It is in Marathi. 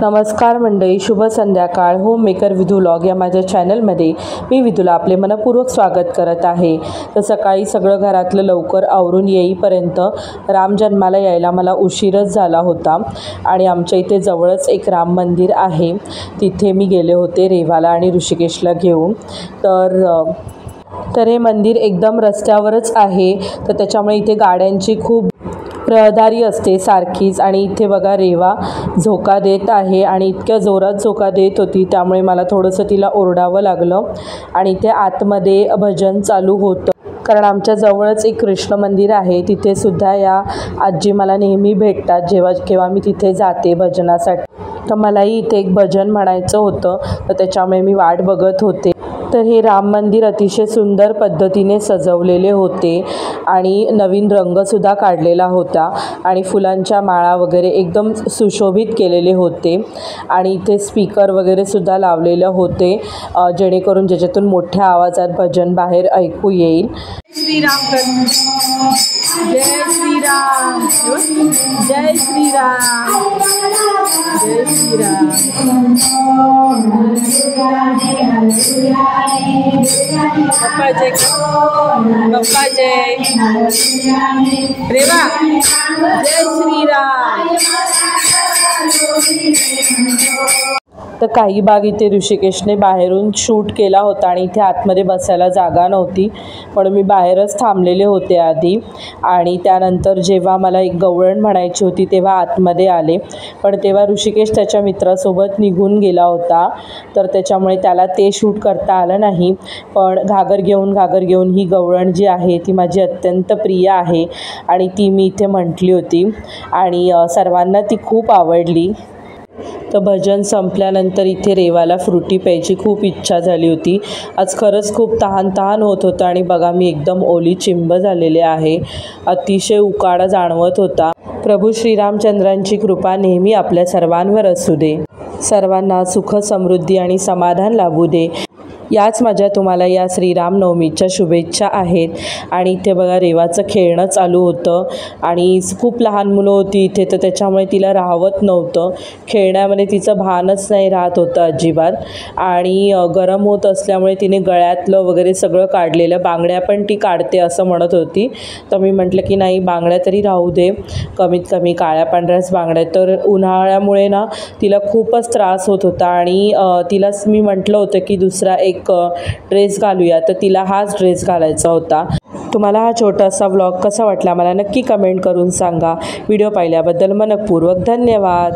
नमस्कार मंडळी, शुभ संध्याकाळ। होम मेकर विधू व्लॉग या माझ्या चॅनलमध्ये मी विधूला आपले मनपूर्वक स्वागत करत आहे। तर सकाळी सगळं घरातलं लवकर आवरून येईपर्यंत राम जन्माला यायला मला उशीरच झाला होता आणि आमच्या इथे जवळच एक राम मंदिर आहे, तिथे मी गेले होते रेवाला आणि ऋषिकेशला घेऊन। तर हे मंदिर एकदम रस्त्यावरच आहे, तर त्याच्यामुळे इथे गाड्यांची खूप रहदारी असते सारखीच। आणि इथे बघा रेवा झोका देत आहे आणि इतक्या जोरात झोका देत होती त्यामुळे मला थोडंसं तिला ओरडावं लागलं। आणि इथे आतमध्ये भजन चालू होतं, कारण आमच्या जवळच एक कृष्ण मंदिर आहे, तिथे सुद्धा या आजी मला नेहमी भेटतात जेव्हा केव्हा मी तिथे जाते भजनासाठी। तर मलाही इथे एक भजन म्हणायचं होतं, तर त्याच्यामुळे मी वाट बघत होते। तर हे राम मंदिर अतिशय सुंदर पद्धतीने सजवलेले होते आणि नवीन रंगसुद्धा काढलेला होता आणि फुलांच्या माळा वगैरे एकदम सुशोभित केलेले होते आणि इथे स्पीकर वगैरे सुद्धा लावलेले होते, जेणेकरून ज्याच्यातून मोठ्या आवाजात भजन बाहेर ऐकू येईल। श्रीराम, जय श्रीराम, जय श्रीराम, जय श्रीराम। पप्पा जय, पप्पा जय, रेवा जय श्रीराम। तर काही भाग इथे ऋषिकेशने बाहेरून शूट केला होता आणि इथे आतमध्ये बसायला जागा नव्हती, पण मी बाहेरच थांबलेले होते आधी। आणि त्यानंतर जेव्हा मला एक गवळण म्हणायची होती तेव्हा आतमध्ये आले, पण तेव्हा ऋषिकेश त्याच्या मित्रासोबत निघून गेला होता, तर त्याच्यामुळे त्याला ते शूट करता आलं नाही। पण घागर घेऊन ही गवळण जी आहे ती माझी अत्यंत प्रिय आहे आणि ती मी इथे म्हटली होती आणि सर्वांना ती खूप आवडली। तर भजन संपल्यानंतर इथे रेवाला फ्रुटी प्यायची खूप इच्छा झाली होती। आज खरंच खूप तहान होत होतं आणि बघा मी एकदम ओली चिंब झालेले आहे, अतिशय उकाडा जाणवत होता। प्रभू श्रीरामचंद्रांची कृपा नेहमी आपल्या सर्वांवर असू दे, सर्वांना सुख समृद्धी आणि समाधान लाभू दे, याच माझ्या तुम्हाला या श्रीरामनवमीच्या शुभेच्छा आहेत। आणि इथे बघा रेवाचं खेळणं चालू होतं आणि खूप लहान मुलं होती इथे, तर त्याच्यामुळे तिला राहवत नव्हतं, खेळण्यामध्ये तिचं भानच नाही राहत होतं अजिबात। आणि गरम होत असल्यामुळे तिने गळ्यातलं वगैरे सगळं काढलेलं, बांगड्या पण ती काढते असं म्हणत होती। तर मी म्हटलं की नाही, बांगड्या तरी राहू दे, कमीत कमी काळ्या पांढऱ्याच बांगड्या। तर उन्हाळ्यामुळे ना तिला खूपच त्रास होत होता आणि तिलाच मी म्हटलं होतं की दुसरा एक ड्रेस घालूया, तर तिला हाच ड्रेस घालायचा होता। तुम्हाला हा छोटासा व्लॉग कसा वाटला मला नक्की कमेंट करून सांगा। व्हिडिओ पाहिल्याबद्दल मनपूर्वक धन्यवाद।